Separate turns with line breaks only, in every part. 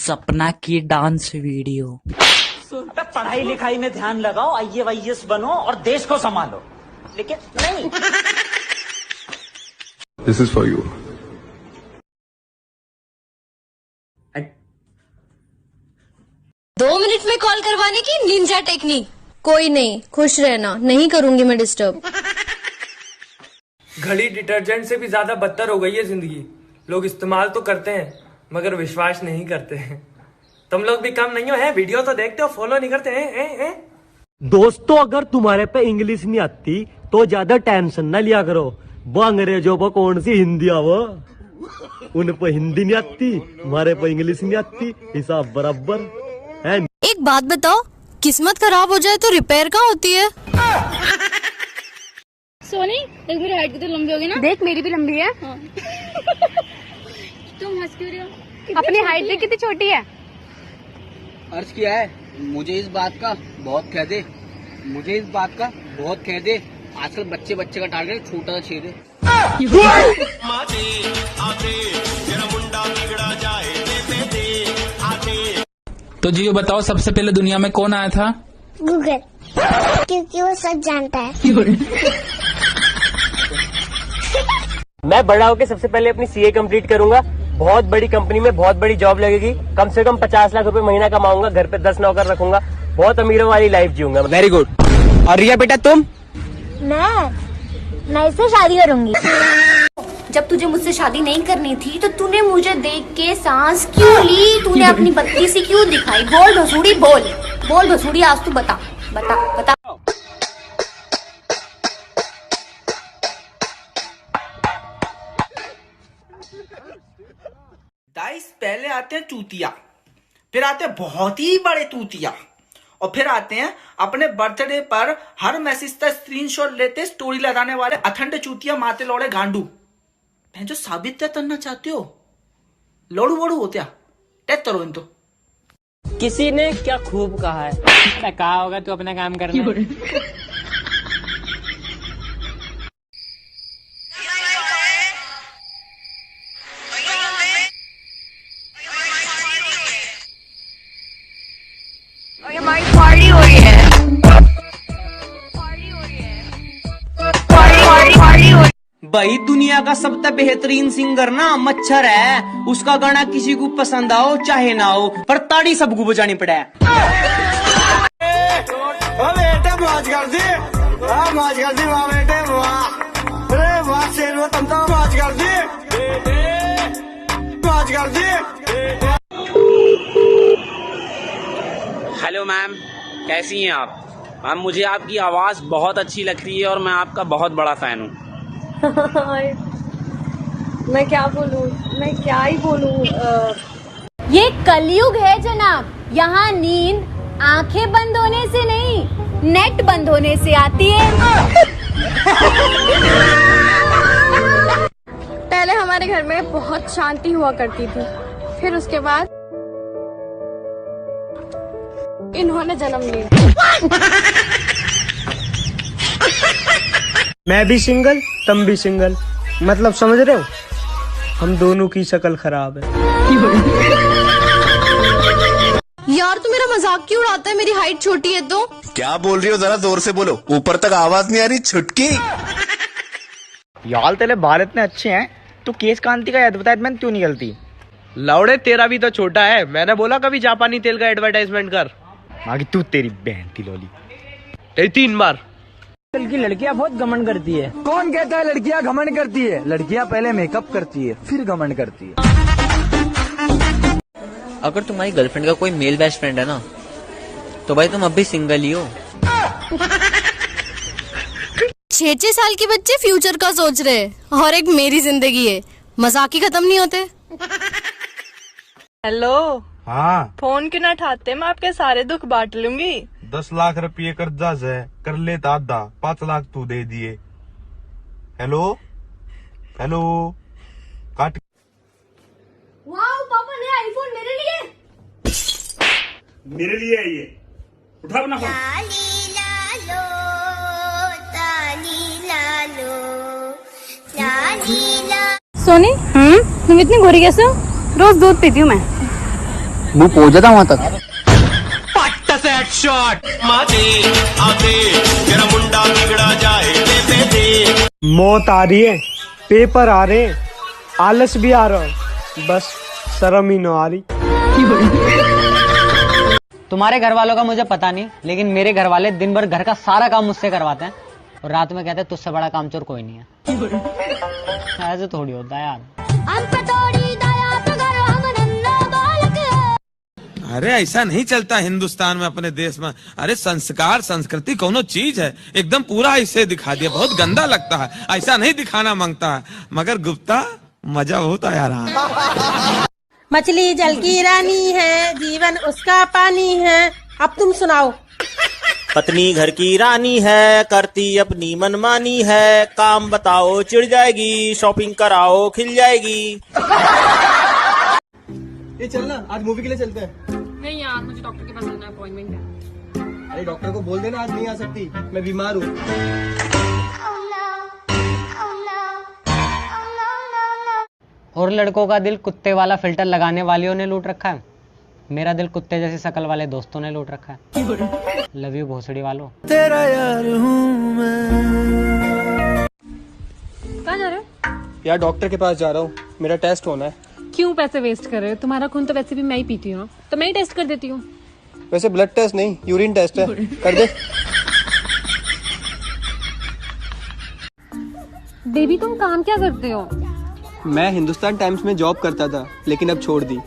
सपना की dance video.
अबे पढ़ाई लिखाई में ध्यान लगाओ, IAS बनो और देश को संभालो, लेकिन नहीं।
This is for you.
दो मिनट में कॉल करवाने की निंजा टेक्निक। कोई नहीं, खुश रहना, नहीं करूंगी मैं डिस्टर्ब।
घड़ी डिटर्जेंट से भी ज्यादा बदतर हो गई है जिंदगी। लोग इस्तेमाल तो करते हैं मगर विश्वास नहीं करते हैं। तुम लोग भी कम नहीं हो, है वीडियो तो देखते हो, फॉलो नहीं करते हैं।
दोस्तों, अगर तुम्हारे पे इंग्लिश नहीं आती तो ज्यादा टेंशन ना लिया करो। वो अंग्रेजों पर कौन सी हिंदी आवा, उन पर हिंदी नहीं आती, हमारे पर इंग्लिश नहीं आती, हिसाब बराबर है।
एक बात बताओ, किस्मत खराब हो जाए तो रिपेयर कहाँ होती है?
सोनी, देख मेरी हाइट कितनी लंबी होगी ना।
देख मेरी भी लंबी है।
हाँ। तुम हंस क्यों रही हो?
अपनी हाइट देख कितनी छोटी है।
अर्ज किया है मुझे इस बात का बहुत कह दे, मुझे इस बात का बहुत कह दे। आजकल बच्चे का टारगेट छोटा सा छेद है।
तो जी बताओ, सबसे पहले दुनिया में कौन आया था?
गूगल, क्योंकि वो सब जानता है।
मैं बड़ा होकर सबसे पहले अपनी CA कंप्लीट करूंगा। बहुत बड़ी कंपनी में बहुत बड़ी जॉब लगेगी, कम से कम 50 लाख रुपए महीना कमाऊंगा, घर पे 10 नौकर रखूंगा, बहुत अमीरों वाली लाइफ जीऊंगा।
Very good. और रिया बेटा तुम?
मैं इससे शादी करूंगी।
जब तुझे मुझसे शादी नहीं करनी थी तो तूने मुझे देख के सांस क्यों ली? तूने अपनी बत्ती सी क्यों दिखाई? बोल भसूड़ी, बोल भसूड़ी, आज तू बता।
गाइस, पहले आते हैं चूतिया, फिर आते हैं बहुत ही बड़े तूतिया, और फिर आते हैं अपने बर्थडे पर हर मैसेज का स्क्रीनशॉट लेते स्टोरी लगाने वाले अखंड चूतिया माते लौड़े गांडू। जो साबित क्या करना चाहते हो? लोड़ू वोड़ू हो क्या? टेस्ट करो इन तो।
किसी ने क्या खूब कहा है, कहा होगा तू अपना काम करना।
हमारी पार्टी हो रही है।
भाई दुनिया का सबसे बेहतरीन सिंगर ना मच्छर है। उसका गाना किसी को पसंद आओ चाहे ना हो, पर ताड़ी सबको बजानी पड़े।
बेटे मौज कर दी, मौज कर दी, वाह बेटे वाह, अरे वाह शेर, तुम तो मौज कर दी, मौज कर दी।
हेलो मैम, कैसी हैं आप? मैम मुझे आपकी आवाज़ बहुत अच्छी लग रही है और मैं आपका बहुत बड़ा फ़ैन हूँ।
मैं क्या बोलूं, मैं क्या ही बोलूं। ये कलयुग है जनाब, यहाँ नींद आंखें बंद होने से नहीं, नेट बंद होने से आती है।
पहले हमारे घर में बहुत शांति हुआ करती थी, फिर उसके बाद इन्होंने जन्म लिया।
मैं भी सिंगल, तुम भी सिंगल, मतलब समझ रहे हो, हम दोनों की शक्ल खराब है।
यार तू मेरा मजाक क्यों उड़ाता है? मेरी हाइट छोटी है तो।
क्या बोल रही हो? जरा जोर से बोलो, ऊपर तक आवाज नहीं आ रही। छुटकी
यार तेरे बाल इतने अच्छे हैं, तो केस कांति का एडवर्टाइजमेंट क्यों नहीं करती?
लौड़े तेरा भी तो छोटा है। मैंने बोला कभी जापानी तेल का एडवर्टाइजमेंट कर।
आगे तू तेरी बहन की लोली।
3 बार।
कल की लड़कियां बहुत घमंड करती है। कौन कहता है लड़कियां घमंड करती है? लड़कियां पहले मेकअप करती है, फिर घमंड करती है।
अगर तुम्हारी गर्लफ्रेंड का कोई मेल बेस्ट फ्रेंड है ना, तो भाई तुम अब भी सिंगल ही हो।
6 साल के बच्चे फ्यूचर का सोच रहे हैं, और एक मेरी जिंदगी है, मजाक ही खत्म नहीं होते।
हेलो,
हाँ
फोन क्यों ना उठाते? मैं आपके सारे दुख बांट लूंगी।
10 लाख रुपये कर्जा है, कर लेता आधा, 5 लाख तू दे दिए। हेलो हेलो काट।
वाह पापा, नया आईफोन मेरे लिए।
मेरे लिए है ये, उठा अपना फोन।
ताली लालो, ताली लालो, ताली ला।
सोनी, तुम इतनी गोरी कैसे हो? रोज दूध पीती हूँ मैं।
मुंह पहुंच जाता वहां तक।
मौत आ रही है, पेपर आ रहे हैं, आलस भी आ रहा है, बस शर्म ही ना आ रही।
तुम्हारे घर वालों का मुझे पता नहीं, लेकिन मेरे घर वाले दिन भर घर का सारा काम मुझसे करवाते हैं और रात में कहते हैं तुझसे बड़ा कामचोर कोई नहीं है। ऐसे थोड़ी होता है यार।
अरे ऐसा नहीं चलता हिंदुस्तान में, अपने देश में। अरे संस्कार संस्कृति कोनो चीज है, एकदम पूरा ऐसे दिखा दिया, बहुत गंदा लगता है, ऐसा नहीं दिखाना मांगता है, मगर गुप्ता मजा बहुत आया रहा।
मछली जल की रानी है, जीवन उसका पानी है। अब तुम सुनाओ।
पत्नी घर की रानी है, करती अपनी मनमानी है, काम बताओ चिढ़ जाएगी, शॉपिंग कराओ खिल जाएगी।
ये चलना, आज मूवी के लिए चलते हैं।
नहीं यार, मुझे डॉक्टर के पास जाना है, अपॉइंटमेंट है।
अरे डॉक्टर को बोल देना आज नहीं आ सकती, मैं बीमार हूँ।
और लड़कों का दिल कुत्ते वाला फिल्टर लगाने वालियों ने लूट रखा है, मेरा दिल कुत्ते जैसी शक्ल वाले दोस्तों ने लूट रखा है। लव यू भोसड़ी वालों।
तेरा यार हूँ मैं।
कहाँ जा रहे हो?
यार डॉक्टर के पास जा रहा हूँ, मेरा टेस्ट होना है।
क्यों पैसे वेस्ट कर रहे हो? तुम्हारा खून तो वैसे भी मैं ही पीती हूँ, तो मैं ही टेस्ट कर देती हूँ।
वैसे ब्लड टेस्ट नहीं, यूरिन टेस्ट है, कर दे।
बेबी तुम काम क्या करते हो?
मैं हिंदुस्तान टाइम्स में जॉब करता था, लेकिन अब छोड़ दी।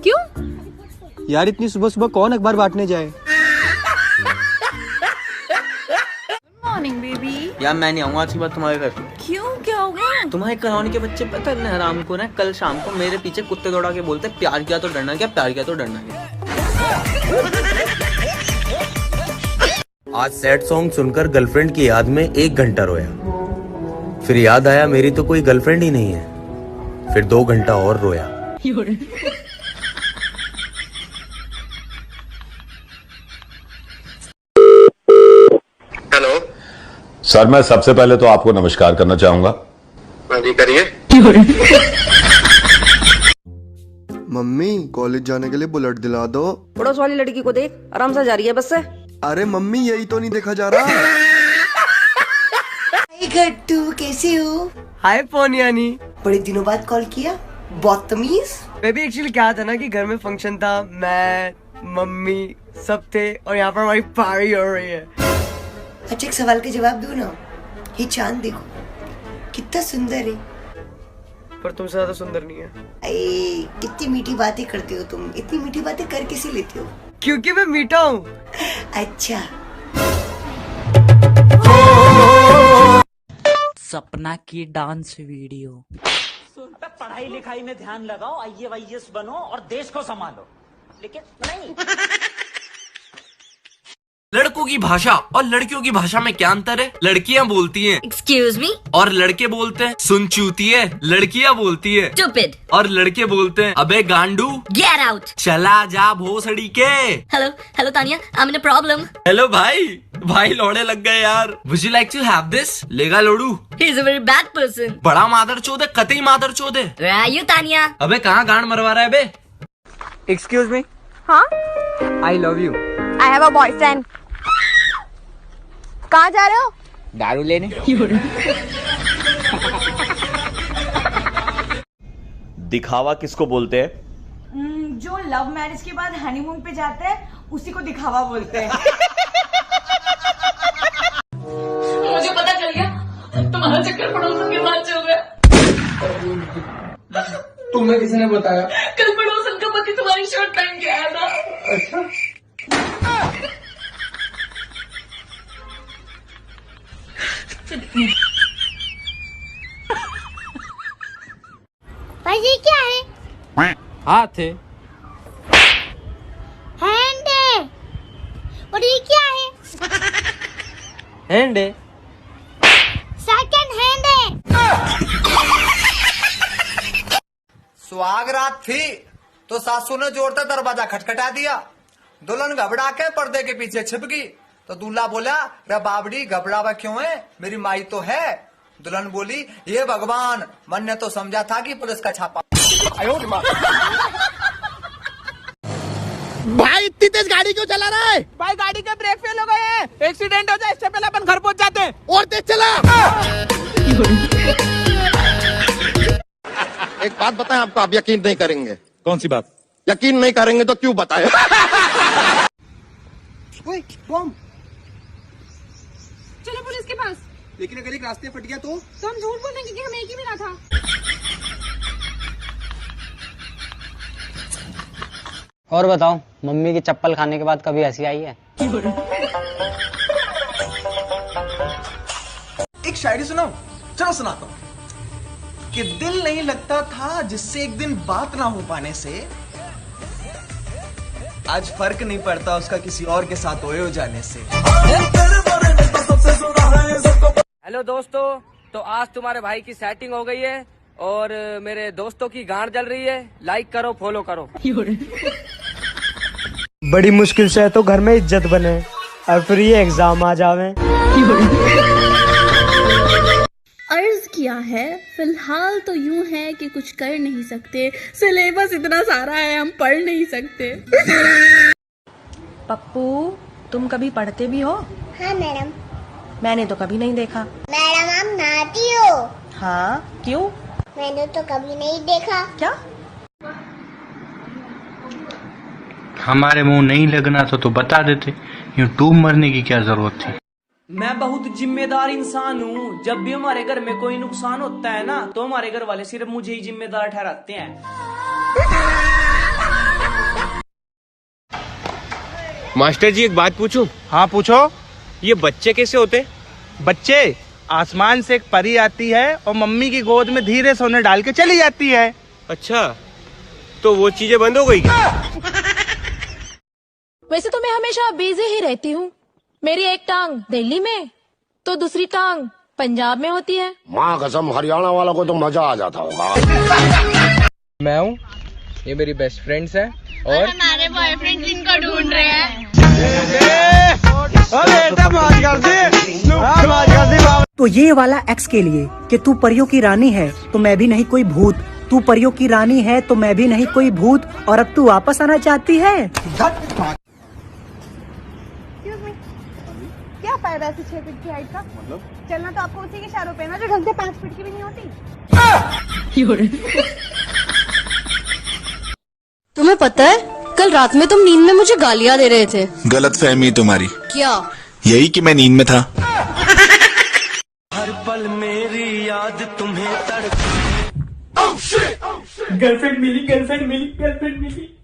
क्यों?
यार इतनी सुबह सुबह कौन अखबार बांटने जाए।
Morning baby.
यार मैं नहीं आऊंगा आज के बाद तुम्हारे घर।
क्यों, क्या हो गया?
तुम्हारे कॉलोनी के बच्चे पता है हराम को ना, कल शाम को मेरे पीछे कुत्ते दौड़ा के बोलते प्यार किया तो डरना क्या, प्यार किया तो डरना क्या।
आज सैड सॉन्ग सुनकर गर्लफ्रेंड की याद में 1 घंटा रोया, फिर याद आया मेरी तो कोई गर्लफ्रेंड ही नहीं है, फिर 2 घंटा और रोया।
हेलो
सर, मैं सबसे पहले तो आपको नमस्कार करना चाहूंगा।
जी करिए।
मम्मी कॉलेज जाने के लिए बुलेट दिला दो।
पड़ोस वाली लड़की को देख, आराम से जा रही है बस से।
अरे मम्मी यही तो नहीं देखा जा रहा।
गट्टू कैसे हो?
हाय पोनियानी,
बड़े दिनों बाद कॉल किया, बहुत तमीज।
बेबी एक्चुअली क्या था ना कि घर में फंक्शन था, मैं मम्मी सब थे और यहाँ पर हमारी पार्टी हो रही है।
अच्छा एक सवाल का जवाब दो ना, ये चांद देखो कितना सुंदर है।
पर तुमसे ज्यादा सुंदर नहीं है।
कितनी मीठी बातें करते हो तुम, इतनी मीठी बातें कर कैसे लेते हो?
क्योंकि मैं मीठा हूँ।
अच्छा।
सपना की डांस वीडियो।
पढ़ाई लिखाई में ध्यान लगाओ, IAS बनो और देश को संभालो, लेकिन नहीं।
लड़कों की भाषा और लड़कियों की भाषा में क्या अंतर है? लड़कियां बोलती हैं
एक्सक्यूज मी
और लड़के बोलते हैं सुन चूतिए। लड़कियां बोलती है
स्टूपिड
और लड़के बोलते हैं अबे गांडू।
Get out.
चला जा भोसड़ी के।
Hello hello Tania, I am in a problem.
Hello भाई लौड़े लग गए यार। Would you like to have this? लेगा लोडू।
He is a very bad person.
बड़ा मादरचोद है, कतई मादरचोद है।
Where are you Tania?
अबे कहाँ गांड मरवा रहा है बे?
Excuse me.
हाँ,
I love you.
I have a boyfriend. कहाँ जा रहे हो?
दारू लेने।
दिखावा किसको बोलते हैं?
जो लव मैरिज के बाद हनीमून पे जाते हैं उसी को दिखावा बोलते हैं।
मुझे पता चल गया तुम्हारा चक्कर पड़ोसन के साथ चल रहा है।
तुम्हें किसने बताया?
कल पड़ोसन का पति तुम्हारी शर्ट पहन के आया था।
अच्छा।
भाई ये क्या है?
हाथ है।
हैंड है। और ये क्या है?
हैंड है।
सेकंड हैंड है।
सुहाग रात थी तो सासू ने जोरदार दरवाजा खटखटा दिया। दुल्हन घबरा के पर्दे के पीछे छिप गई तो दूल्हा बोला, रे बाबड़ी घबरावा क्यों है, मेरी माई तो है। दुल्हन बोली, ये भगवान, मन ने तो समझा था कि पुलिस का छापा।
भाई इतनी तेज गाड़ी क्यों चला रहा है?
भाई गाड़ी के ब्रेक फेल हो गए हैं, एक्सीडेंट हो जाए इससे पहले अपन घर पहुंच जाते हैं।
और तेज चला। एक बात बताएं आपको, आप यकीन नहीं करेंगे। कौन सी बात? यकीन नहीं करेंगे तो क्यों बताएं?
बम।
चलो पुलिस के पास।
लेकिन अगर एक रास्ते फट गया तो
हम झूठ बोल देंगे कि हमें एक ही मिला था।
और बताओ, मम्मी की चप्पल खाने के बाद कभी हंसी आई है?
एक शायरी सुनाओ। चलो सुनाता हूँ। कि दिल नहीं लगता था जिससे एक दिन बात ना हो पाने से, आज फर्क नहीं पड़ता उसका किसी और के साथ ओए हो जाने से।
हेलो दोस्तों, तो आज तुम्हारे भाई की सेटिंग हो गई है और मेरे दोस्तों की गांड जल रही है। लाइक करो, फॉलो करो।
बड़ी मुश्किल से तो घर में इज्जत बने और फिर ये एग्जाम आ जावे।
अर्ज किया है, फिलहाल तो यूं है कि कुछ कर नहीं सकते, सिलेबस इतना सारा है हम पढ़ नहीं सकते।
पप्पू, तुम कभी पढ़ते भी हो?
हाँ मैडम।
मैंने तो कभी नहीं देखा।
मैडम आप नहाती हो?
हाँ, क्यों?
मैंने तो कभी नहीं देखा।
क्या?
हमारे मुंह नहीं लगना तो बता देते, यूं डूब मरने की क्या जरूरत थी।
मैं बहुत जिम्मेदार इंसान हूँ। जब भी हमारे घर में कोई नुकसान होता है ना, तो हमारे घर वाले सिर्फ मुझे ही जिम्मेदार ठहराते हैं।
मास्टर जी एक बात पूछूं?
हाँ पूछो।
ये बच्चे कैसे होते?
बच्चे आसमान से एक परी आती है और मम्मी की गोद में धीरे से उन्हें डाल के चली जाती है।
अच्छा, तो वो चीजें बंद हो गई क्या?
वैसे तो मैं हमेशा बिजी ही रहती हूँ। मेरी एक टांग दिल्ली में तो दूसरी टांग पंजाब में होती है।
माँ कसम, हरियाणा वालों को तो मजा आ जाता होगा।
मैं हूँ, ये मेरी बेस्ट फ्रेंड्स है और
हमारे बॉयफ्रेंड जिनको ढूंढ रहे हैं।
तो ये वाला एक्स के लिए कि तू परियों की रानी है तो मैं भी नहीं कोई भूत, तू परियों की रानी है तो मैं भी नहीं कोई भूत, और अब तू वापस आना चाहती है।
क्या फायदा ऐसी 6 फीट की हाइट का? मतलब चलना तो आपको उसी के इशारों पे ना, जो ढंग से 5 फीट की भी नहीं होती।
तुम्हें पता है, कल रात में तुम नींद में मुझे गालियां दे रहे थे।
गलत फहमी तुम्हारी।
क्या?
यही कि मैं नींद में था।
हर पल मेरी याद तुम्हें
गर्लफ्रेंड मिली, गर्लफ्रेंड मिली, गर्लफ्रेंड मिली।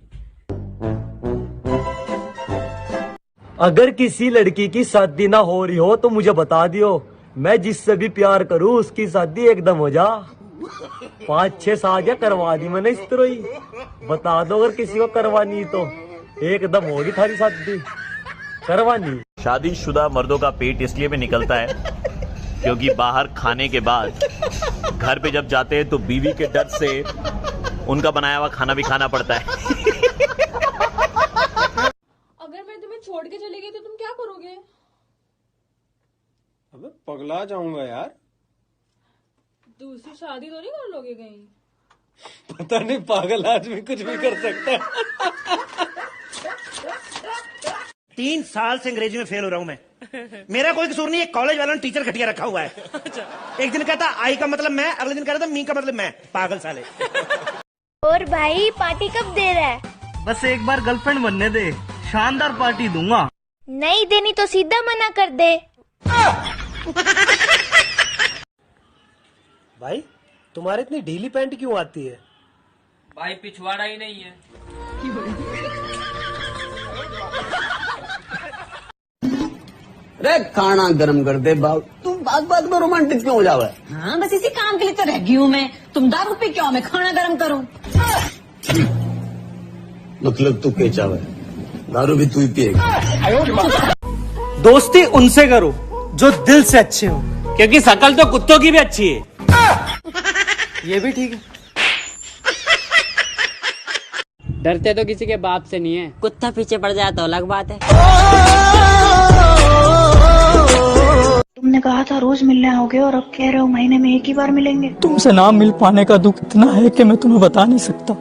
अगर किसी लड़की की शादी ना हो रही हो तो मुझे बता दियो, मैं जिससे भी प्यार करूं उसकी शादी एकदम हो जा। 5-6 साल करवा दी मैंने इस तरह ही। बता दो अगर किसी को करवानी तो एकदम होगी थारी शादी करवानी।
शादीशुदा मर्दों का पेट इसलिए भी निकलता है क्योंकि बाहर खाने के बाद घर पे जब जाते हैं तो बीवी के डर से उनका बनाया हुआ खाना भी खाना पड़ता है।
अगर मैं तुम्हें छोड़ के चली गई तो तुम क्या करोगे?
अबे पगला जाऊंगा यार।
दूसरी शादी तो नहीं कर लोगे कहीं?
पता नहीं, पागल आदमी कुछ भी कर सकता है।
3 साल से अंग्रेजी में फेल हो रहा हूँ मैं। मेरा कोई कसूर नहीं है, कॉलेज वालों ने टीचर घटिया रखा हुआ है। एक दिन कहता आई का मतलब मैं, अगले दिन कह रहा था मी का मतलब मैं। पागल साले।
और भाई पार्टी कब दे रहा है?
बस एक बार गर्लफ्रेंड बनने दे, शानदार पार्टी दूंगा।
नहीं देनी तो सीधा मना कर दे।
भाई तुम्हारे इतनी ढीली पैंट क्यों आती है?
भाई पिछवाड़ा ही नहीं है।
अरे खाना गरम कर दे बाबू, तुम बात बात में रोमांटिक क्यों हो जावे?
हाँ, बस इसी काम के लिए तो रह गई हूँ मैं। तुम दारू पी क्यों, मैं खाना गर्म करूँ?
मतलब तू क्या चाहे? दारू भी तू ही पिएगा।
दोस्ती उनसे करो जो दिल से अच्छे हो, क्योंकि शकल तो कुत्तों की भी अच्छी है। ये भी ठीक है।
डरते तो किसी के बाप से नहीं है,
कुत्ता पीछे पड़ जाए तो अलग बात है।
तुमने कहा था रोज मिलने आओगे और अब कह रहे हो महीने में एक ही बार मिलेंगे।
तुमसे ना मिल पाने का दुख इतना है कि मैं तुम्हें बता नहीं सकता।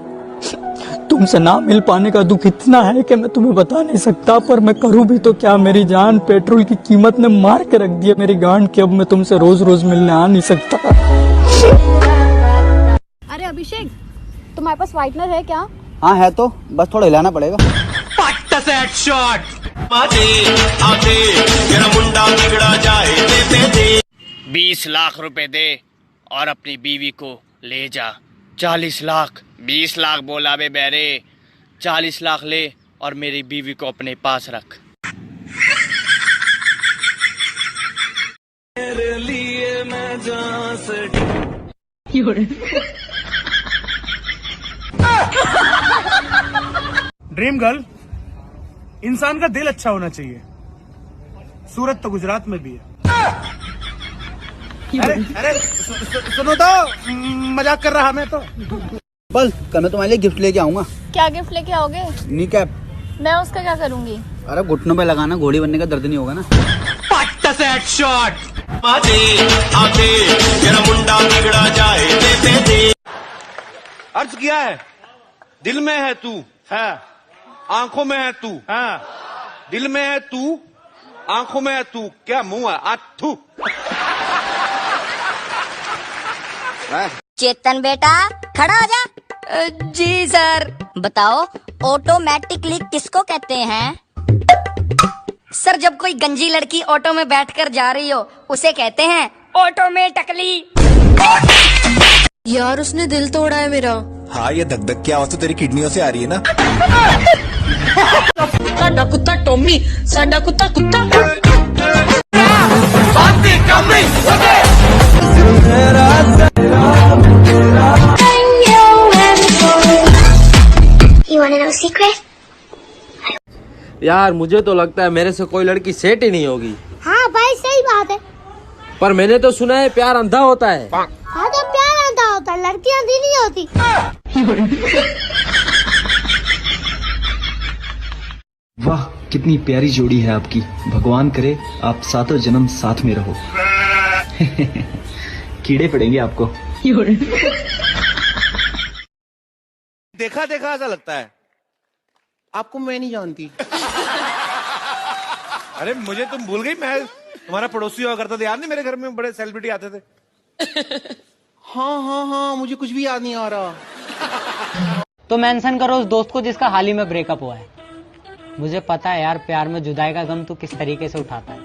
तुमसे ना मिल पाने का दुख इतना है कि मैं तुम्हें बता नहीं सकता, पर मैं करूं भी तो क्या। मेरी जान पेट्रोल की कीमत ने मार के रख दिया मेरी गांड की। अब मैं तुमसे रोज रोज मिलने आ नहीं सकता।
अरे अभिषेक, तुम्हारे पास व्हाइटनर है क्या?
हाँ है तो, बस थोड़ा हिलाना पड़ेगा।
20 लाख रुपए दे और अपनी बीवी को ले जा। 40 लाख, 20 लाख बोला बे बैरे। 40 लाख ले और मेरी बीवी को अपने पास रख।
मेरे लिए मैं जहाँ से
ड्रीम गर्ल, इंसान का दिल अच्छा होना चाहिए। सूरत तो गुजरात में भी है। अरे सुनो तो, मजाक कर रहा मैं तो।
बस कल मैं तुम्हारे लिए गिफ्ट लेके आऊंगा।
क्या गिफ्ट लेके आओगे?
Knee cap.
मैं उसका क्या करूंगी?
अरे घुटनों पे लगाना, घोड़ी बनने का दर्द नहीं होगा ना।
अर्ज किया है, दिल में है तू है, आंखों में है तू है। दिल में है तू, आंखों में है तू, क्या मुंह है आथू।
चेतन बेटा खड़ा हो जा।
जी सर।
बताओ ऑटोमेटिकली किसको कहते हैं?
सर, जब कोई गंजी लड़की ऑटो में बैठकर जा रही हो उसे कहते हैं ऑटोमेटिकली। यार उसने दिल तोड़ा है मेरा।
हाँ, ये धक धक की आवाज तो तेरी किडनियों से आ रही है ना।
साडा कुत्ता टॉमी, साडा कुत्ता कुत्ता।
You wanna know a secret?
यार मुझे तो लगता है मेरे से कोई लड़की सेट ही नहीं होगी।
हाँ भाई सही बात है।
पर मैंने तो सुना है प्यार अंधा होता है।
हाँ तो प्यार अंधा होता है, लड़की अंधी नहीं होती।
वाह, कितनी प्यारी जोड़ी है आपकी। भगवान करे आप सातों जन्म साथ में रहो। कीड़े पड़ेंगे आपको।
देखा देखा ऐसा लगता है। आपको मैं नहीं जानती। अरे मुझे तुम भूल गई, मैं तुम्हारा पड़ोसी हुआ करता था, याद नहीं? मेरे घर में बड़े सेलिब्रिटी आते थे। हाँ हाँ हाँ, मुझे कुछ भी याद नहीं आ रहा।
तो मेंशन करो उस दोस्त को जिसका हाल ही में ब्रेकअप हुआ है। मुझे पता है यार, प्यार में जुदाई का गम तू किस तरीके से उठाता है।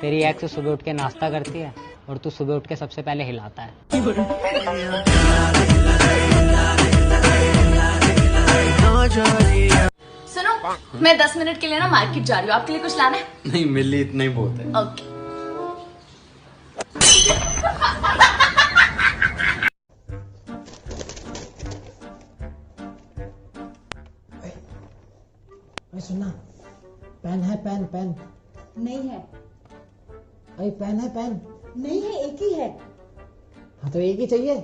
तेरी एक्स सुबह उठ के नाश्ता करती है और तू सुबह उठ के सबसे पहले हिलाता है।
सुनो, मैं 10 मिनट के लिए ना मार्केट जा रही हूँ। आपके लिए कुछ लाना है?
नहीं, मेरे लिए इतना ही बहुत है।
ओके।
सुनना, पेन है? पेन पेन
नहीं है।
अरे पेन है? पेन
नहीं है, एक ही है।
हाँ तो एक ही चाहिए।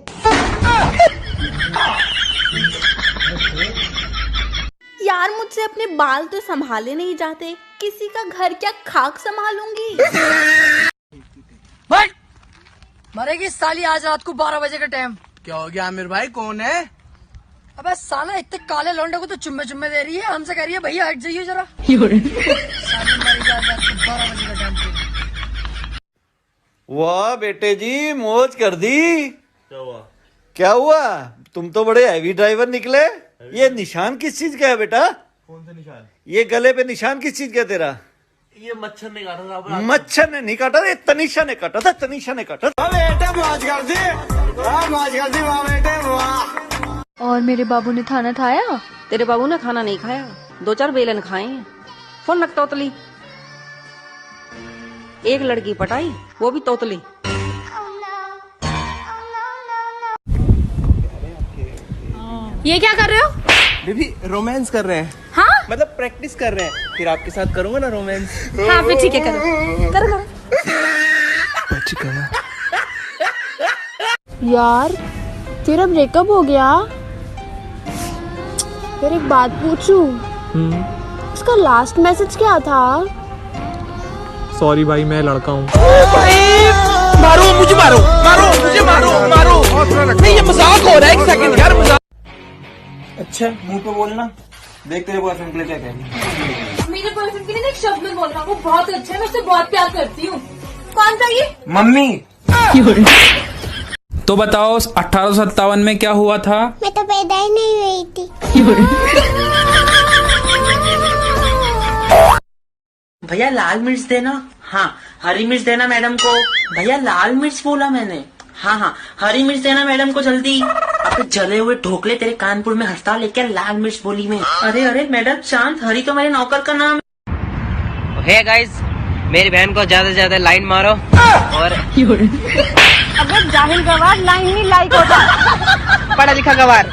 यार मुझसे अपने बाल तो संभाले नहीं जाते, किसी का घर क्या खाक संभालूंगी।
मरेगी साली आज रात को 12 बजे का टाइम।
क्या हो गया आमिर भाई, कौन है?
अबे साला इतने काले लौंडे को तो चुम्मे चुम्मे दे रही है, हमसे कह रही है भैया हट जाइए जरा।
वाह बेटे जी, मौज कर दी। क्या हुआ? तुम तो बड़े हैवी ड्राइवर निकले। ये निशान किस चीज का है बेटा?
कौन सा निशान?
ये गले पे निशान किस चीज का तेरा?
ये मच्छर ने काटा था।
मच्छर ने नहीं काटा, ये तनीषा ने काटा था। तनीषा ने काटा था।
बेटे मौज कर दी, मौज कर दी वाह बेटे वाह।
और मेरे बाबू ने खाना खाया? तेरे बाबू ने खाना नहीं खाया, 2-4 बेलन खाए हैं। फोन रख तोतली। एक लड़की पटाई, वो भी तोतली।
ये क्या कर रहे हो?
बेबी रोमांस कर रहे हैं।
हाँ?
मतलब प्रैक्टिस कर रहे हैं, फिर आपके साथ करूंगा ना रोमांस।
हाँ फिर ठीक है, करो करो करो।
बच गया।
यार तेरा ब्रेकअप हो गया? फिर एक बात पूछूं, उसका लास्ट मैसेज क्या था?
सॉरी भाई, मैं लड़का हूँ।
मारो मुझे, मारो मारो मुझे, मारो मारो। नहीं ये मजाक हो रहा है, एक सेकंड यार, मजाक।
अच्छा मुंह पे बोलना, देख तेरे बॉयफ्रेंड के लिए क्या कह रही है।
मेरे बॉयफ्रेंड के लिए एक शब्द में बोल रहा हूँ, वो बहुत अच्छा है, मैं उससे बहुत प्यार करती हूँ। कौन सा ये?
मम्मी।
तो बताओ 1857 में क्या हुआ था?
मैं तो पैदा ही नहीं हुई थी।
भैया लाल मिर्च देना। हाँ हरी मिर्च देना मैडम को। भैया लाल मिर्च बोला मैंने। हाँ हरी मिर्च देना मैडम को जल्दी। अब जले हुए ढोकले तेरे कानपुर में हड़ताल लेकर लाल मिर्च बोली मैं। अरे मैडम शांत, हरी तो मेरे नौकर का नाम है।
हे गाइस, मेरी बहन को ज्यादा से ज्यादा लाइन मारो और
अगर जाहिल गवार लाइन नहीं लाइक होता,
पढ़ा लिखा गवार